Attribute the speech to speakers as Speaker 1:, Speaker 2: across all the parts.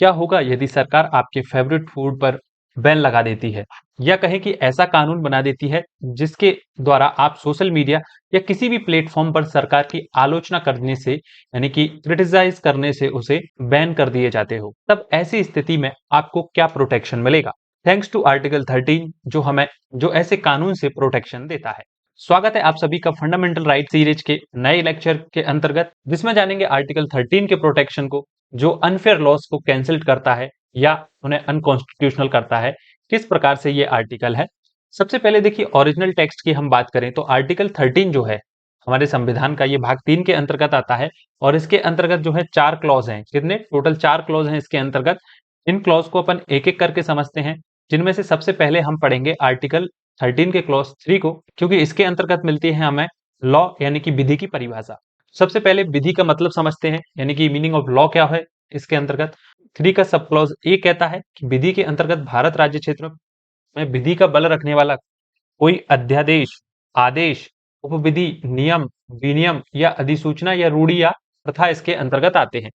Speaker 1: क्या होगा यदि सरकार आपके फेवरेट फूड पर बैन लगा देती है, या कहें कि ऐसा कानून बना देती है जिसके द्वारा आप सोशल मीडिया या किसी भी प्लेटफॉर्म पर सरकार की आलोचना करने से, यानी कि क्रिटिसाइज करने से उसे बैन कर दिए जाते हो, तब ऐसी स्थिति में आपको क्या प्रोटेक्शन मिलेगा? थैंक्स टू आर्टिकल 13 जो ऐसे कानून से प्रोटेक्शन देता है। स्वागत है आप सभी का फंडामेंटल राइट सीरीज के नए लेक्चर के अंतर्गत, जिसमें जानेंगे आर्टिकल 13 के प्रोटेक्शन को, जो अनफेयर लॉस को कैंसिल करता है या उन्हें अनकॉन्स्टिट्यूशनल करता है। किस प्रकार से ये आर्टिकल है? सबसे पहले देखिए, ओरिजिनल टेक्स्ट की हम बात करें तो आर्टिकल 13 जो है हमारे संविधान का, ये भाग 3 के अंतर्गत आता है और इसके अंतर्गत जो है 4 क्लॉज हैं। कितने? टोटल 4 क्लॉज हैं इसके अंतर्गत। इन क्लॉज को अपन एक एक करके समझते हैं, जिनमें से सबसे पहले हम पढ़ेंगे आर्टिकल 13 के क्लॉज 3 को, क्योंकि इसके अंतर्गत मिलती है हमें लॉ यानी कि विधि की परिभाषा। सबसे पहले विधि का मतलब समझते हैं, यानी कि मीनिंग ऑफ लॉ क्या है इसके अंतर्गत। 3 का सब क्लॉज ए कहता है कि विधि के अंतर्गत भारत राज्य क्षेत्र में विधि का बल रखने वाला कोई अध्यादेश, आदेश, उपविधि, नियम, विनियम या अधिसूचना या रूढ़ी या प्रथा इसके अंतर्गत आते हैं।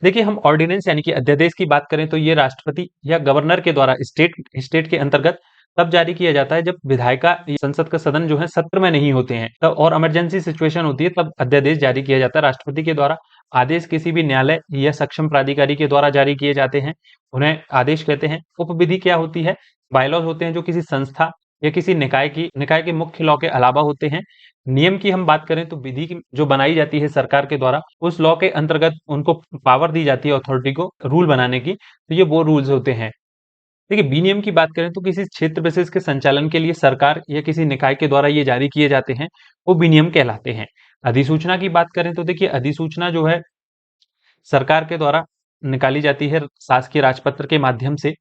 Speaker 1: देखिए, हम ऑर्डिनेंस यानी कि अध्यादेश की बात करें तो ये राष्ट्रपति या गवर्नर के द्वारा स्टेट के अंतर्गत तब जारी किया जाता है जब विधायिका संसद का सदन जो है सत्र में नहीं होते हैं तब, और इमरजेंसी सिचुएशन होती है, तब अध्यादेश जारी किया जाता है राष्ट्रपति के द्वारा। आदेश किसी भी न्यायालय या सक्षम प्राधिकारी के द्वारा जारी किए जाते हैं, उन्हें आदेश कहते हैं। उपविधि क्या होती है? बायलॉज होते हैं जो किसी संस्था या किसी निकाय के मुख्य लॉ के अलावा होते हैं। नियम की हम बात करें तो विधि की जो बनाई जाती है सरकार के द्वारा, उस लॉ के अंतर्गत उनको पावर दी जाती है अथॉरिटी को रूल बनाने की, तो ये वो रूल्स होते हैं। देखिए, विनियम की बात करें तो किसी क्षेत्र विशेष के संचालन के लिए सरकार या किसी निकाय के द्वारा ये जारी किए जाते हैं, वो विनियम कहलाते हैं। अधिसूचना की बात करें तो देखिए, अधिसूचना जो है सरकार के द्वारा निकाली जाती है शासकीय राजपत्र के माध्यम से।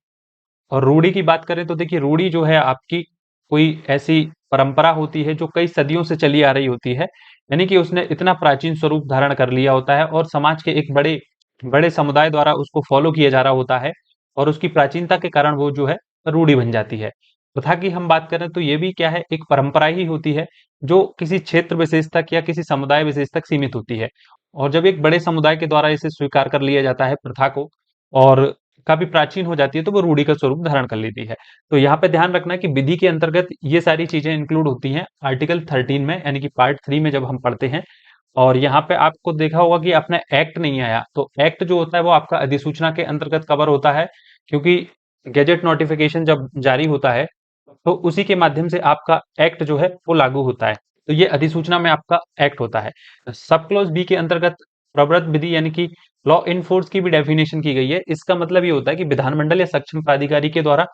Speaker 1: और रूढ़ी की बात करें तो देखिए, रूढ़ी जो है आपकी कोई ऐसी परंपरा होती है जो कई सदियों से चली आ रही होती है, यानी कि उसने इतना प्राचीन स्वरूप धारण कर लिया होता है और समाज के एक बड़े बड़े समुदाय द्वारा उसको फॉलो किया जा रहा होता है, और उसकी प्राचीनता के कारण वो जो है रूढ़ी बन जाती है। प्रथा की हम बात करें तो ये भी क्या है, एक परंपरा ही होती है जो किसी क्षेत्र विशेष तक या किसी समुदाय विशेष तक सीमित होती है। और जब एक बड़े समुदाय के द्वारा इसे स्वीकार कर लिया जाता है प्रथा को, और काफी प्राचीन हो जाती है, तो वो रूढ़ी का स्वरूप धारण कर लेती है। तो यहाँ पे ध्यान रखना कि विधि के अंतर्गत ये सारी चीजें इंक्लूड होती हैं आर्टिकल 13 में, यानी कि पार्ट 3 में जब हम पढ़ते हैं। और यहाँ पे आपको देखा होगा कि अपना एक्ट नहीं आया, तो एक्ट जो होता है वो आपका अधिसूचना के अंतर्गत कवर होता है, क्योंकि गैजेट नोटिफिकेशन जब जारी होता है तो उसी के माध्यम से आपका एक्ट जो है वो लागू होता है। तो ये अधिसूचना में आपका एक्ट होता है। सब क्लॉज बी के अंतर्गत प्रवृत्त विधि यानी कि लॉ इन फोर्स की भी डेफिनेशन की गई है। इसका मतलब ये होता है कि विधानमंडल या सक्षम प्राधिकारी के द्वारा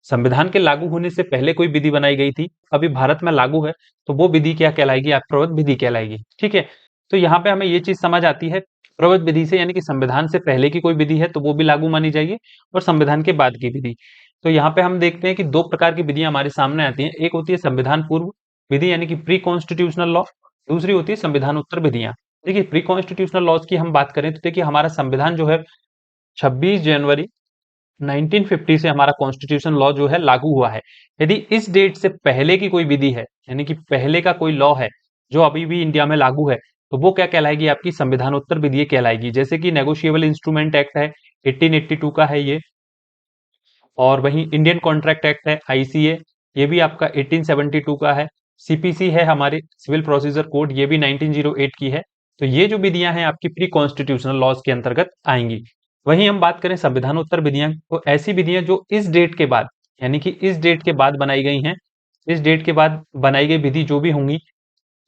Speaker 1: संविधान के लागू होने से पहले कोई विधि बनाई गई थी, अभी भारत में लागू है, तो वो विधि क्या कहलाएगी? आप प्रवृत्त विधि कहलाएगी। ठीक है, तो यहाँ पे हमें ये चीज समझ आती है, प्रवृत्त विधि से यानी कि संविधान से पहले की कोई विधि है तो वो भी लागू मानी जाएगी, और संविधान के बाद की विधि। तो यहाँ पे हम देखते हैं कि दो प्रकार की विधियां हमारे सामने आती हैं। एक होती है संविधान पूर्व विधि यानी कि प्री कॉन्स्टिट्यूशनल लॉ, दूसरी होती है संविधान उत्तर विधियां। देखिए, प्री कॉन्स्टिट्यूशनल लॉज की हम बात करें तो देखिए, हमारा संविधान जो है 26 जनवरी 1950 से हमारा कॉन्स्टिट्यूशन लॉ जो है लागू हुआ है। यदि इस डेट से पहले की कोई विधि है, यानी कि पहले का कोई लॉ है जो अभी भी इंडिया में लागू है, तो वो क्या कहलाएगी? आपकी संविधानोत्तर विधि कहलाएगी। जैसे कि नेगोशिएबल इंस्ट्रूमेंट एक्ट है 1882 का है ये, और वहीं इंडियन कॉन्ट्रैक्ट एक्ट है आईसीए, ये भी आपका 1872 का है। सीपीसी है हमारे सिविल प्रोसीजर कोड, ये भी 1908 की है। तो ये जो विधियां हैं आपकी प्री कॉन्स्टिट्यूशनल लॉज के अंतर्गत आएंगी। वहीं हम बात करें संविधानोत्तर विधियां, तो ऐसी विधियां जो इस डेट के बाद, यानी कि इस डेट के बाद बनाई गई हैं, इस डेट के बाद बनाई गई विधि जो भी होंगी,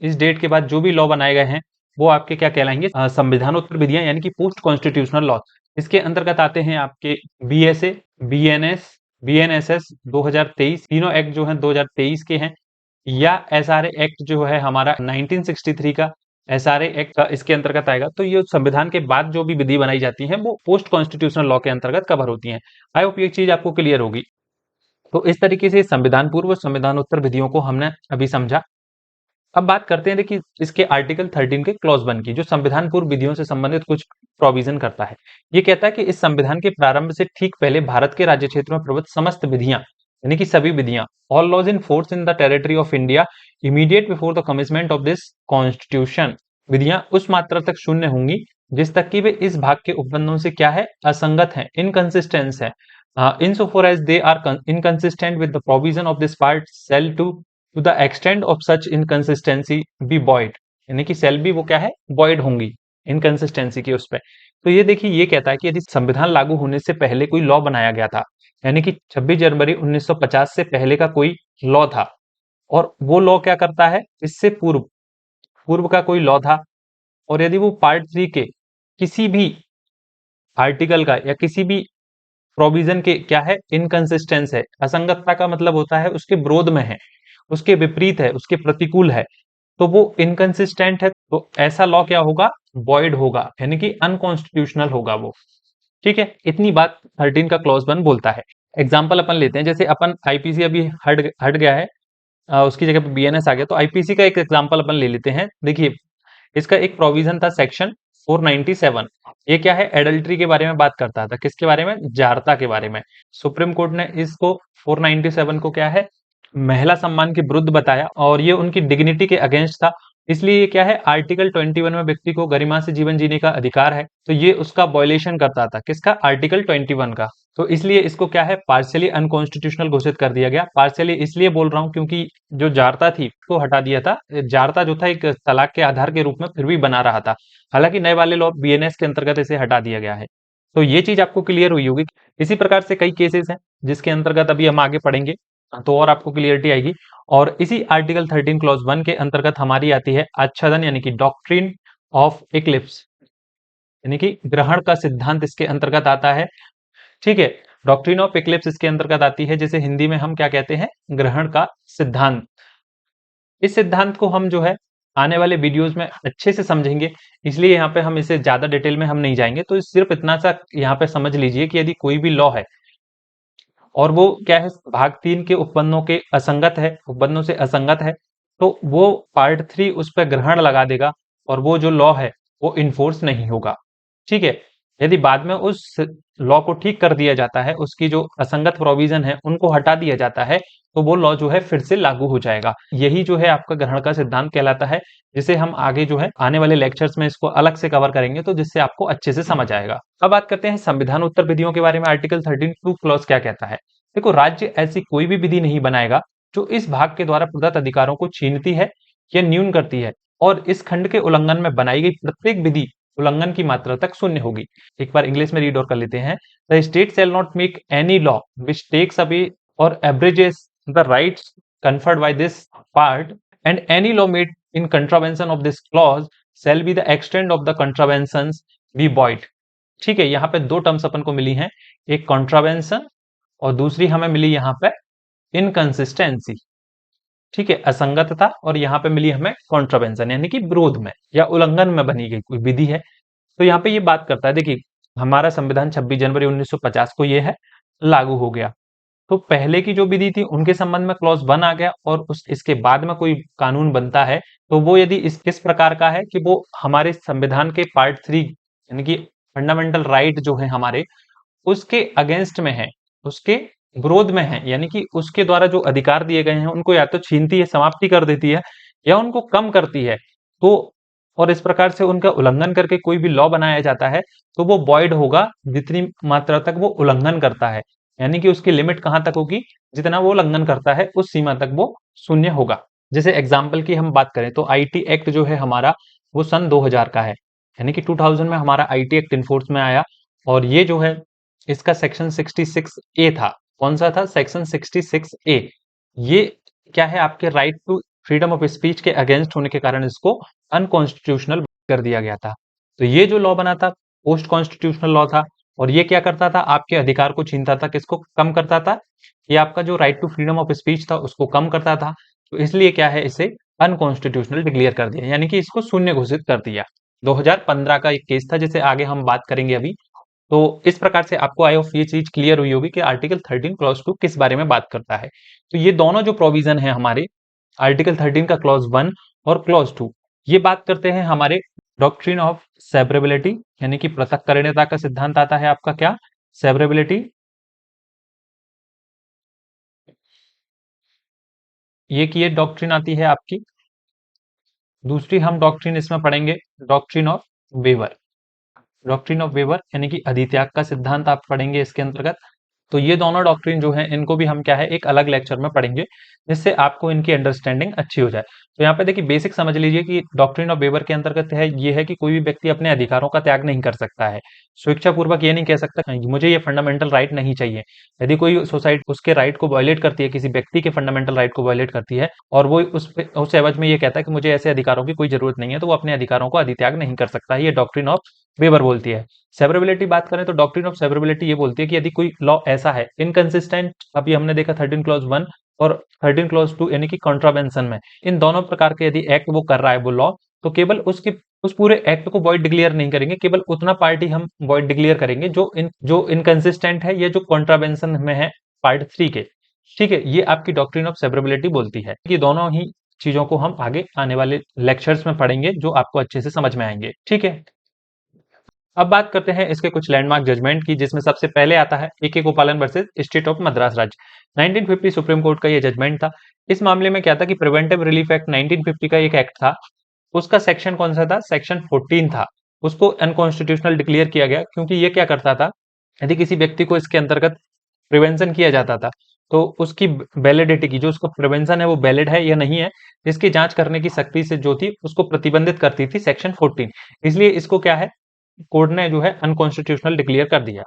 Speaker 1: इस डेट के बाद जो भी लॉ बनाए गए हैं, वो आपके क्या कहलाएंगे? संविधानोत्तर विधियां यानी कि पोस्ट कॉन्स्टिट्यूशनल लॉ। इसके अंतर्गत आते हैं आपके बीएसए, बीएनएस, बीएनएसएस 2023, तीनों एक्ट जो हैं 2023 के हैं, या एसआरए एक्ट जो है हमारा 1963 का, एसआरए एक्ट का इसके अंतर्गत आएगा। तो ये संविधान के बाद जो भी विधि बनाई जाती है वो पोस्ट कॉन्स्टिट्यूशनल लॉ के अंतर्गत कवर होती हैं। आई होप ये चीज आपको क्लियर होगी। तो इस तरीके से संविधान पूर्व संविधानोत्तर विधियों को हमने अभी समझा। अब बात करते हैं देखिए इसके आर्टिकल 13 के क्लॉज 1 की, जो संविधान पूर्व विधियों से संबंधित कुछ प्रोविजन करता है। ये कहता है कि इस संविधान के प्रारंभ से ठीक पहले भारत के राज्य क्षेत्रों में प्रवृत्त समस्त विधियां, यानी कि सभी विधियां, all laws in force in the territory of India immediate before the commitment of this constitution, विधियां उस मात्रा तक शून्य होंगी जिस तक कि वे इस भाग के उपबंधों से क्या है, असंगत है, इनकंसिस्टेंस है। In so far as they are inconsistent with the provision of this part shall to the extent of such inconsistency be void, यानी कि सेल भी वो क्या है, बॉइड होंगी इनकंसिस्टेंसी की उस पर। तो ये देखिए, ये कहता है कि यदि संविधान लागू होने से पहले कोई लॉ बनाया गया था, यानी कि 26 जनवरी 1950 से पहले का कोई लॉ था, और वो लॉ क्या करता है, इससे पूर्व पूर्व का कोई लॉ था, और यदि वो पार्ट 3 के किसी भी आर्टिकल का या किसी भी प्रोविजन के क्या है, इनकंसिस्टेंस है, असंगतता का मतलब होता है उसके विरोध में है, उसके विपरीत है, उसके प्रतिकूल है, तो वो इनकंसिस्टेंट है, तो ऐसा लॉ क्या होगा, वॉइड होगा, यानी कि अनकॉन्स्टिट्यूशनल होगा वो। ठीक है, इतनी बात 13 का क्लॉज 1 बोलता है। एग्जाम्पल अपन लेते हैं, जैसे अपन आईपीसी अभी हट हट गया है, उसकी जगह पे बीएनएस आ गया, तो आईपीसी का एक एग्जाम्पल अपन ले लेते हैं। देखिए, इसका एक प्रोविजन था सेक्शन 497। ये क्या है, एडल्ट्री के बारे में बात करता था, किसके बारे में, जारता के बारे में। सुप्रीम कोर्ट ने इसको 497 को क्या है, महिला सम्मान के विरुद्ध बताया, और ये उनकी डिग्निटी के अगेंस्ट था। इसलिए ये क्या है, आर्टिकल 21 में व्यक्ति को गरिमा से जीवन जीने का अधिकार है, तो ये उसका वायलेशन करता था, किसका, आर्टिकल 21 का। तो इसलिए इसको क्या है, पार्शियली अनकॉन्स्टिट्यूशनल घोषित कर दिया गया। पार्शियली इसलिए बोल रहा हूं क्योंकि जो जारता थी उसको हटा दिया था। जारता जो था एक तलाक के आधार के रूप में फिर भी बना रहा था, हालांकि नए वाले लॉ बीएनएस के अंतर्गत इसे हटा दिया गया है। तो ये चीज आपको क्लियर हुई होगी। इसी प्रकार से कई केसेस हैं जिसके अंतर्गत अभी हम आगे पढ़ेंगे, तो और आपको क्लियरिटी आएगी। और इसी आर्टिकल 13 क्लॉज 1 के अंतर्गत हमारी आती है आच्छादन, यानी कि डॉक्ट्रिन ऑफ इक्लिप्स, यानी कि ग्रहण का सिद्धांत इसके अंतर्गत आता है। ठीक है, डॉक्ट्रिन ऑफ इक्लिप्स इसके अंतर्गत आती है, जैसे हिंदी में हम क्या कहते हैं, ग्रहण का सिद्धांत। इस सिद्धांत को हम जो है आने वाले वीडियोस में अच्छे से समझेंगे, इसलिए यहाँ पे हम इसे ज्यादा डिटेल में हम नहीं जाएंगे। तो सिर्फ इतना सा यहाँ पे समझ लीजिए कि यदि कोई भी लॉ है और वो क्या है, भाग 3 के उपबंधों के असंगत है, उपबंधों से असंगत है, तो वो पार्ट 3 उस पर ग्रहण लगा देगा, और वो जो लॉ है वो इन्फोर्स नहीं होगा। ठीक है, यदि बाद में उस लॉ को ठीक कर दिया जाता है, उसकी जो असंगत प्रोविजन है उनको हटा दिया जाता है, तो वो लॉ जो है फिर से लागू हो जाएगा। यही जो है आपका ग्रहण का सिद्धांत कहलाता है, जिसे हम आगे जो है आने वाले लेक्चर्स में इसको अलग से कवर करेंगे, तो जिससे आपको अच्छे से समझ आएगा। अब बात करते हैं संविधान उत्तर विधियों के बारे में। आर्टिकल 13 टू क्लॉज क्या कहता है। देखो, राज्य ऐसी कोई भी विधि नहीं बनाएगा जो इस भाग के द्वारा प्रदत्त अधिकारों को छीनती है या न्यून करती है, और इस खंड के उल्लंघन में बनाई गई प्रत्येक विधि उल्लंघन की मात्रा तक शून्य होगी। एक बार इंग्लिश में रीड और कर लेते हैं। The state shall not make any law which takes away और abridges the rights conferred by this part, and any law made in contravention of this clause shall be the extent of the contraventions be void। ठीक है, यहाँ पे दो terms अपन को मिली हैं, एक contravention और दूसरी हमें मिली यहाँ पे इनकंसिस्टेंसी। ठीक है, असंगतता, और यहाँ पे मिली हमें कॉन्ट्रावेंशन, यानी कि विरोध में या उल्लंघन में बनी गई कोई विधि है। तो यहाँ पे ये बात करता है, देखिए हमारा संविधान 26 जनवरी 1950 को ये है लागू हो गया, तो पहले की जो विधि थी उनके संबंध में क्लॉज 1 आ गया, और उस इसके बाद में कोई कानून बनता है तो वो यदि इस प्रकार का है कि वो हमारे संविधान के पार्ट 3 यानी कि फंडामेंटल राइट जो है हमारे, उसके अगेंस्ट में है, उसके विरोध में है, यानी कि उसके द्वारा जो अधिकार दिए गए हैं उनको या तो छीनती है, समाप्ति कर देती है, या उनको कम करती है, तो और इस प्रकार से उनका उल्लंघन करके कोई भी लॉ बनाया जाता है, तो वो वॉइड होगा जितनी मात्रा तक वो उल्लंघन करता है, यानी कि उसकी लिमिट कहां तक होगी, जितना वो उल्लंघन करता है उस सीमा तक वो शून्य होगा। जैसे एग्जाम्पल की हम बात करें तो आईटी एक्ट जो है हमारा, वो सन 2000 का है, यानी कि 2000 में हमारा आईटी एक्ट इनफोर्स में आया, और ये जो है इसका सेक्शन 66 ए था। कौन सा था, सेक्शन 66 ए। ये क्या है, आपके right to freedom of speech के अगेंस्ट होने के कारण इसको अनकॉन्स्टिट्यूशनल कर दिया गया था। तो ये जो लॉ बना था पोस्ट कॉन्स्टिट्यूशनल लॉ था, और ये क्या करता था, आपके अधिकार को छीनता था, किसको कम करता था, ये आपका जो right to freedom of speech था उसको कम करता था। तो इसलिए क्या है, इसे अनकॉन्स्टिट्यूशनल डिक्लेयर कर दिया, यानी कि इसको शून्य घोषित कर दिया। 2015 का एक केस था, जिसे आगे हम बात करेंगे अभी। तो इस प्रकार से आपको आई ऑफ ये चीज क्लियर हुई होगी कि आर्टिकल 13 क्लॉज 2 किस बारे में बात करता है। तो ये दोनों जो प्रोविजन है हमारे आर्टिकल 13 का क्लॉज 1 और क्लॉज 2, ये बात करते हैं हमारे डॉक्ट्रिन ऑफ सेवरेबिलिटी, यानी कि पृथक्करणीयता का सिद्धांत आता है आपका क्या, सेवरेबिलिटी। ये की ये डॉक्ट्रिन आती है आपकी। दूसरी हम डॉक्ट्रिन इसमें पढ़ेंगे, doctrine of waiver. Doctrine of waiver यानी कि अधित्याग का सिद्धांत आप पढ़ेंगे इसके अंतर्गत। तो ये दोनों डॉक्ट्रिन जो है इनको भी हम क्या है एक अलग लेक्चर में पढ़ेंगे, जिससे आपको इनकी अंडरस्टैंडिंग अच्छी हो जाए। तो यहाँ पे देखिए बेसिक समझ लीजिए कि डॉक्ट्रिन ऑफ वेबर के अंतर्गत है ये है कि कोई भी व्यक्ति अपने अधिकारों का त्याग नहीं कर सकता है, स्वेच्छापूर्वक ये नहीं कह सकता कि मुझे ये फंडामेंटल राइट नहीं चाहिए। यदि कोई सोसाइटी उसके राइट को वायलेट करती है, किसी व्यक्ति के फंडामेंटल राइट को वायलेट करती है और वो उस एवज में ये कहता है कि मुझे ऐसे अधिकारों की कोई जरूरत नहीं है, तो वो अपने अधिकारों को अधित्याग नहीं कर सकता है। ये डॉक्ट्रिन ऑफ वेबर बोलती है। सेवरेबिलिटी बात करें तो डॉक्ट्रिन ऑफ सेवरेबिलिटी ये बोलती है कि यदि कोई लॉ ऐसा है इनकंसिस्टेंट, अभी हमने देखा 13 क्लॉज 1 और 13 क्लॉज 2 यानी कि कॉन्ट्रावेंशन में, इन दोनों प्रकार के यदि एक्ट वो कर रहा है वो लॉ, तो केवल उसकी उस पूरे एक्ट को वॉइड डिक्लेयर नहीं करेंगे, केवल उतना पार्टी हम वॉइड डिक्लेयर करेंगे जो इनकंसिस्टेंट है या जो कॉन्ट्रावेंशन में है पार्ट 3 के। ठीक है, ये आपकी डॉक्ट्रिन ऑफ सेवरेबिलिटी बोलती है कि दोनों ही चीजों को हम आगे आने वाले लेक्चर्स में पढ़ेंगे जो आपको अच्छे से समझ में आएंगे। ठीक है, अब बात करते हैं इसके कुछ लैंडमार्क जजमेंट की, जिसमें सबसे पहले आता है ए.के. गोपालन वर्सेस स्टेट ऑफ मद्रास राज्य। 1950 सुप्रीम कोर्ट का ये जजमेंट था। इस मामले में क्या था कि प्रिवेंटिव रिलीफ एक्ट 1950 का एक एक्ट था, उसका सेक्शन कौन सा था, सेक्शन 14 था। उसको अनकॉन्स्टिट्यूशनल डिक्लेयर किया गया क्योंकि ये क्या करता था, यदि किसी व्यक्ति को इसके अंतर्गत प्रिवेंशन किया जाता था तो उसकी वैलिडिटी की, जो उसका प्रिवेंशन है वो वैलिड है या नहीं है, इसकी जांच करने की सख्ती से जो थी उसको प्रतिबंधित करती थी सेक्शन 14। इसलिए इसको क्या है कोर्ट ने जो है अनकॉन्स्टिट्यूशनल डिक्लेयर कर दिया।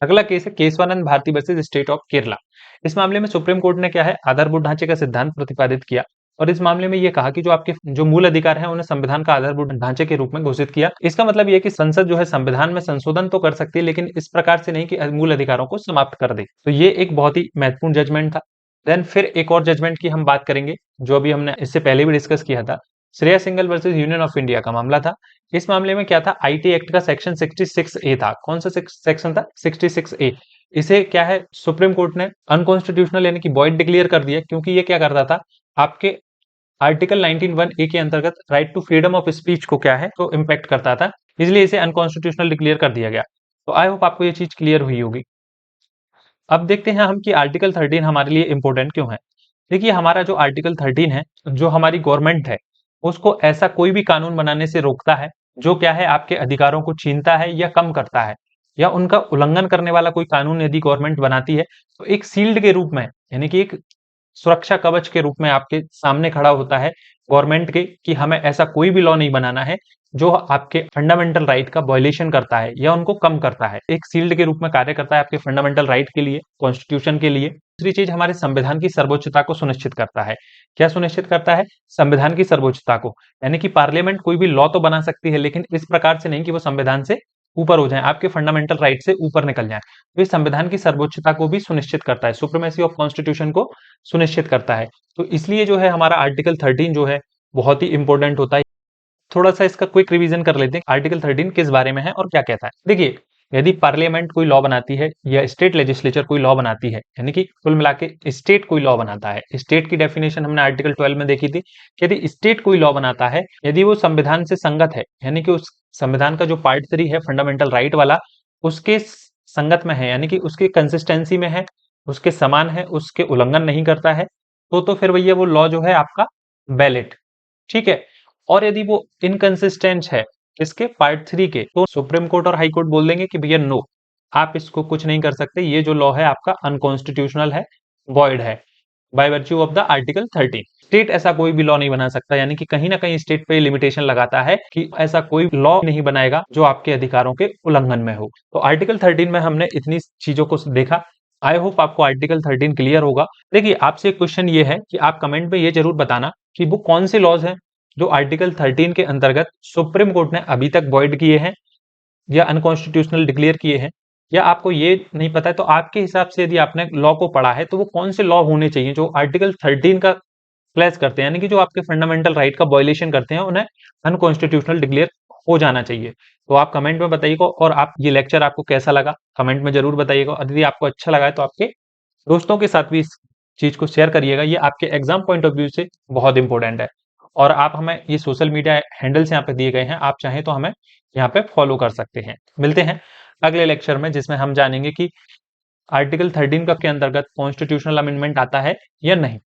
Speaker 1: अगला केस है Kesavananda Bharati versus state of Kerala. इस मामले में सुप्रीम कोर्ट ने क्या है आधारभूत ढांचे का सिद्धांत प्रतिपादित किया और इस मामले में ये कहा कि जो आपके जो मूल अधिकार है उन्हें संविधान का आधारभूत ढांचे के रूप में घोषित किया। इसका मतलब ये है कि संसद जो है संविधान में संशोधन तो कर सकती है, लेकिन इस प्रकार से नहीं कि मूल अधिकारों को समाप्त कर दे। तो ये एक बहुत ही महत्वपूर्ण जजमेंट था। देन फिर एक और जजमेंट की हम बात करेंगे जो अभी हमने इससे पहले भी डिस्कस किया था, Shreya Singhal versus union of India का मामला था। इस मामले में क्या था, आईटी एक्ट का सेक्शन 66A था। कौन सा सेक्शन था, 66A। इसे क्या है सुप्रीम कोर्ट ने अनकॉन्स्टिट्यूशनल यानी कि वॉइड डिक्लेयर कर दिया क्योंकि ये क्या करता था, आपके आर्टिकल 19(1)A के अंतर्गत right to freedom of speech को क्या है तो इम्पैक्ट करता था, इसलिए इसे अनकॉन्स्टिट्यूशनल डिक्लेयर कर दिया गया। तो आई होप आपको ये चीज क्लियर हुई होगी। अब देखते हैं हम कि आर्टिकल 13 हमारे लिए इंपॉर्टेंट क्यों है। देखिए हमारा जो आर्टिकल 13 है, जो हमारी गवर्नमेंट है उसको ऐसा कोई भी कानून बनाने से रोकता है जो क्या है आपके अधिकारों को छीनता है या कम करता है, या उनका उल्लंघन करने वाला कोई कानून यदि गवर्नमेंट बनाती है तो एक सील्ड के रूप में यानी कि एक सुरक्षा कवच के रूप में आपके सामने खड़ा होता है गवर्नमेंट के कि हमें ऐसा कोई भी लॉ नहीं बनाना है जो आपके फंडामेंटल राइट का वायलेशन करता है या उनको कम करता है। एक सील्ड के रूप में कार्य करता है आपके फंडामेंटल राइट के लिए, कॉन्स्टिट्यूशन के लिए। दूसरी चीज हमारे संविधान की सर्वोच्चता को सुनिश्चित करता है। क्या सुनिश्चित करता है, संविधान की सर्वोच्चता को, यानी कि पार्लियामेंट कोई भी लॉ तो बना सकती है लेकिन इस प्रकार से नहीं कि वो संविधान से ऊपर हो जाए, आपके फंडामेंटल राइट से ऊपर निकल जाए। तो ये संविधान की सर्वोच्चता को भी सुनिश्चित करता है, सुप्रीमेसी ऑफ कॉन्स्टिट्यूशन को सुनिश्चित करता है। तो इसलिए जो है हमारा आर्टिकल 13 जो है बहुत ही इंपॉर्टेंट होता है। थोड़ा सा इसका क्विक रिवीजन कर लेते हैं, आर्टिकल 13 किस बारे में है और क्या कहता है। देखिए यदि पार्लियामेंट कोई लॉ बनाती है या स्टेट लेजिस्लेचर कोई लॉ बनाती है, यानी कि कुल मिला के स्टेट कोई लॉ बनाता है, स्टेट की डेफिनेशन हमने आर्टिकल 12 में देखी थी, यदि स्टेट कोई लॉ बनाता है, यदि वो संविधान से संगत है, यानी कि उस संविधान का जो पार्ट 3 है फंडामेंटल राइट वाला उसके संगत में है, यानी कि उसके कंसिस्टेंसी में है, उसके समान है, उसके उल्लंघन नहीं करता है, तो फिर भैया वो लॉ जो है आपका वैलिड। ठीक है, और यदि वो इनकंसिस्टेंट है इसके पार्ट 3 के, तो सुप्रीम कोर्ट और हाई कोर्ट बोल देंगे कि भैया नो, आप इसको कुछ नहीं कर सकते, ये जो लॉ है आपका अनकॉन्स्टिट्यूशनल है, वॉइड है by virtue of the article 13। State ऐसा कोई भी लॉ नहीं बना सकता, यानी कि कहीं ना कहीं स्टेट पे लिमिटेशन लगाता है कि ऐसा कोई लॉ नहीं बनाएगा जो आपके अधिकारों के उल्लंघन में हो। तो आर्टिकल 13 में हमने इतनी चीजों को देखा। आई होप आपको आर्टिकल 13 क्लियर होगा। देखिए आपसे क्वेश्चन ये है कि आप कमेंट में ये जरूर बताना कि वो कौन से लॉज हैं जो आर्टिकल 13 के अंतर्गत सुप्रीम कोर्ट ने अभी तक वॉइड किए हैं या अनकॉन्स्टिट्यूशनल डिक्लेयर किए हैं, या आपको ये नहीं पता है तो आपके हिसाब से यदि आपने लॉ को पढ़ा है तो वो कौन से लॉ होने चाहिए जो आर्टिकल 13 का क्लैश करते हैं, यानी कि जो आपके फंडामेंटल राइट का वायलेशन करते हैं उन्हें अनकॉन्स्टिट्यूशनल डिक्लेयर हो जाना चाहिए। तो आप कमेंट में बताइएगा, और आप ये लेक्चर आपको कैसा लगा कमेंट में जरूर बताइएगा, और यदि आपको अच्छा लगा है तो आपके दोस्तों के साथ भी इस चीज को शेयर करिएगा, ये आपके एग्जाम पॉइंट ऑफ व्यू से बहुत इंपॉर्टेंट है। और आप हमें ये सोशल मीडिया हैंडल्स यहाँ पे दिए गए हैं, आप चाहें तो हमें यहाँ पे फॉलो कर सकते हैं। मिलते हैं अगले लेक्चर में जिसमें हम जानेंगे कि आर्टिकल 13 का के अंतर्गत कॉन्स्टिट्यूशनल अमेंडमेंट आता है या नहीं।